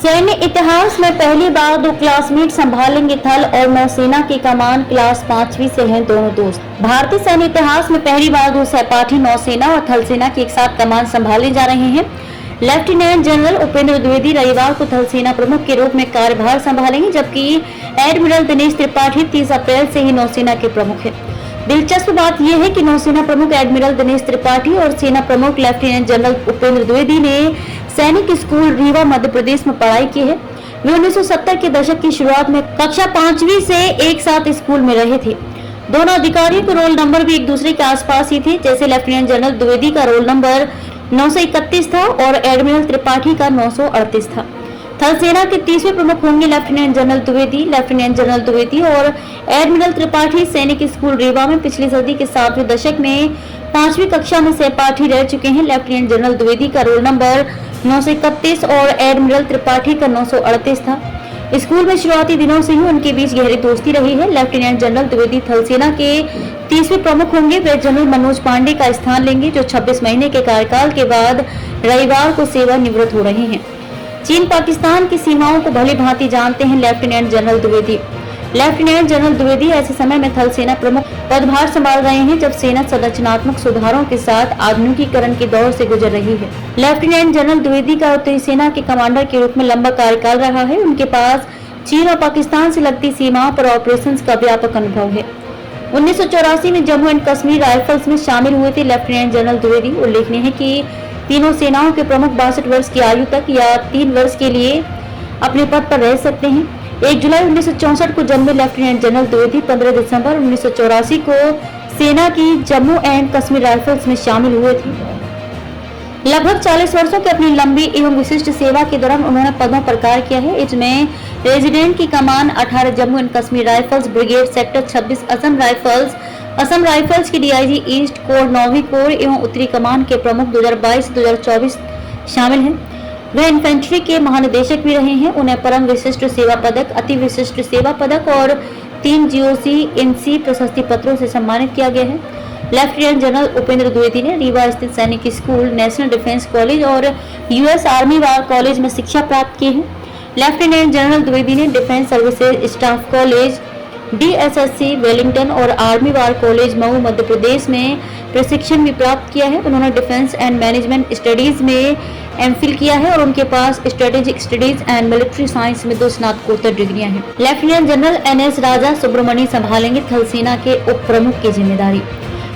सैन्य इतिहास में पहली बार दो क्लासमेट संभालेंगे थल और नौसेना की कमान। क्लास 5वीं से हैं दोनों दोस्त। भारतीय सैन्य इतिहास में पहली बार दो सहपाठी नौसेना और थल सेना की एक साथ कमान संभाले जा रहे हैं। लेफ्टिनेंट जनरल उपेंद्र द्विवेदी रविवार को थल सेना प्रमुख के रूप में कार्यभार संभालेंगे, जबकि एडमिरल दिनेश त्रिपाठी 30 अप्रैल से ही नौसेना के प्रमुख है। दिलचस्प बात यह है कि नौसेना प्रमुख एडमिरल दिनेश त्रिपाठी और सेना प्रमुख लेफ्टिनेंट जनरल उपेंद्र द्विवेदी ने सैनिक स्कूल रीवा मध्य प्रदेश में पढ़ाई की है। वे 1970 के दशक की शुरुआत में कक्षा 5वीं से एक साथ स्कूल में रहे थे। दोनों अधिकारियों के रोल नंबर भी एक दूसरे के आसपास ही थे। जैसे लेफ्टिनेंट जनरल द्विवेदी का रोल नंबर 931 था और एडमिरल त्रिपाठी का 938 था। थल सेना के 30वें प्रमुख होंगे lieutenant general Dwivedi. Lieutenant general Dwivedi और एडमिरल त्रिपाठी सैनिक स्कूल रीवा में पिछली सदी के 7वें दशक में 5वीं कक्षा में सहपाठी रह चुके हैं। लेफ्टिनेंट जनरल द्विवेदी का रोल नंबर 931 और एडमिरल त्रिपाठी का 938 था। स्कूल में शुरुआती दिनों से ही उनके बीच गहरी दोस्ती रही है। लेफ्टिनेंट जनरल द्विवेदी थल सेना के 30वें प्रमुख होंगे। वे जनरल मनोज पांडे का स्थान लेंगे, जो 26 महीने के कार्यकाल के बाद रविवार को सेवानिवृत्त हो रहे हैं। चीन पाकिस्तान की सीमाओं को भली भांति जानते हैं lieutenant general Dwivedi. Lieutenant general Dwivedi ऐसे समय में थल सेना प्रमुख पदभार संभाल रहे हैं जब सेना संरचनात्मक सुधारों के साथ आधुनिकीकरण के दौर से गुजर रही है। लेफ्टिनेंट जनरल द्विवेदी का उत्तरी सेना के कमांडर के रूप में लंबा कार्यकाल रहा है। उनके पास चीन और पाकिस्तान से लगती सीमाओं पर ऑपरेशंस का व्यापक अनुभव है। 1984 में जम्मू एंड कश्मीर राइफल्स में शामिल हुए थे लेफ्टिनेंट जनरल द्विवेदी। उल्लेखनीय है कि तीनों सेनाओं के प्रमुख 62 वर्ष की आयु तक या 3 वर्ष के लिए अपने पद पर रह सकते हैं। 1 जुलाई 1964 को जन्मे लेफ्टिनेंट जनरल द्विवेदी 15 दिसंबर 1984 को सेना की जम्मू एंड कश्मीर राइफल्स में शामिल हुए थे। लगभग 40 वर्षों की अपनी लंबी एवं विशिष्ट सेवा के दौरान उन्होंने पदों पर कार्य किया है। इसमें रेजिडेंट की कमान 18 Jammu and Kashmir rifles brigade, sector 26 Assam rifles की डीआईजी ईस्ट कोर 9वीं कोर एवं उत्तरी कमान के प्रमुख 2022-2024 शामिल हैं। वे इन्फेंट्री के महानिदेशक भी रहे हैं। उन्हें परम विशिष्ट सेवा पदक, अति विशिष्ट सेवा पदक और 3 GOC-INC प्रशस्ति पत्रों से सम्मानित किया गया है। लेफ्टिनेंट जनरल उपेंद्र द्विवेदी ने रीवा स्थित सैनिक स्कूल, नेशनल डिफेंस कॉलेज और US आर्मी वार कॉलेज में शिक्षा प्राप्त की है। लेफ्टिनेंट जनरल द्विवेदी ने defence services staff college, DSSC Wellington और army war college Mhow Madhya Pradesh में प्रशिक्षण भी प्राप्त किया है। उन्होंने डिफेंस एंड मैनेजमेंट स्टडीज में MPhil किया है और उनके पास strategic studies and military science में 2 स्नातकोत्तर डिग्रियां हैं। Lieutenant general NS Raja Subramani संभालेंगे थल सेना के उप प्रमुख की जिम्मेदारी।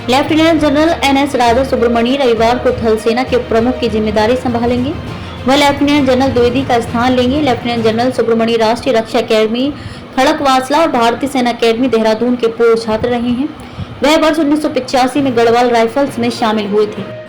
Lieutenant general NS Raja Subramani रविवार को थल सेना के उप प्रमुख की जिम्मेदारी संभालेंगे। वह लेफ्टिनेंट जनरल द्विवेदी का स्थान लेंगे। लेफ्टिनेंट जनरल सुब्रमणी राष्ट्रीय रक्षा अकेडमी खड़कवासला और भारतीय सेना अकेडमी देहरादून के पूर्व छात्र रहे हैं। वह वर्ष 1985 में गढ़वाल राइफल्स में शामिल हुए थे।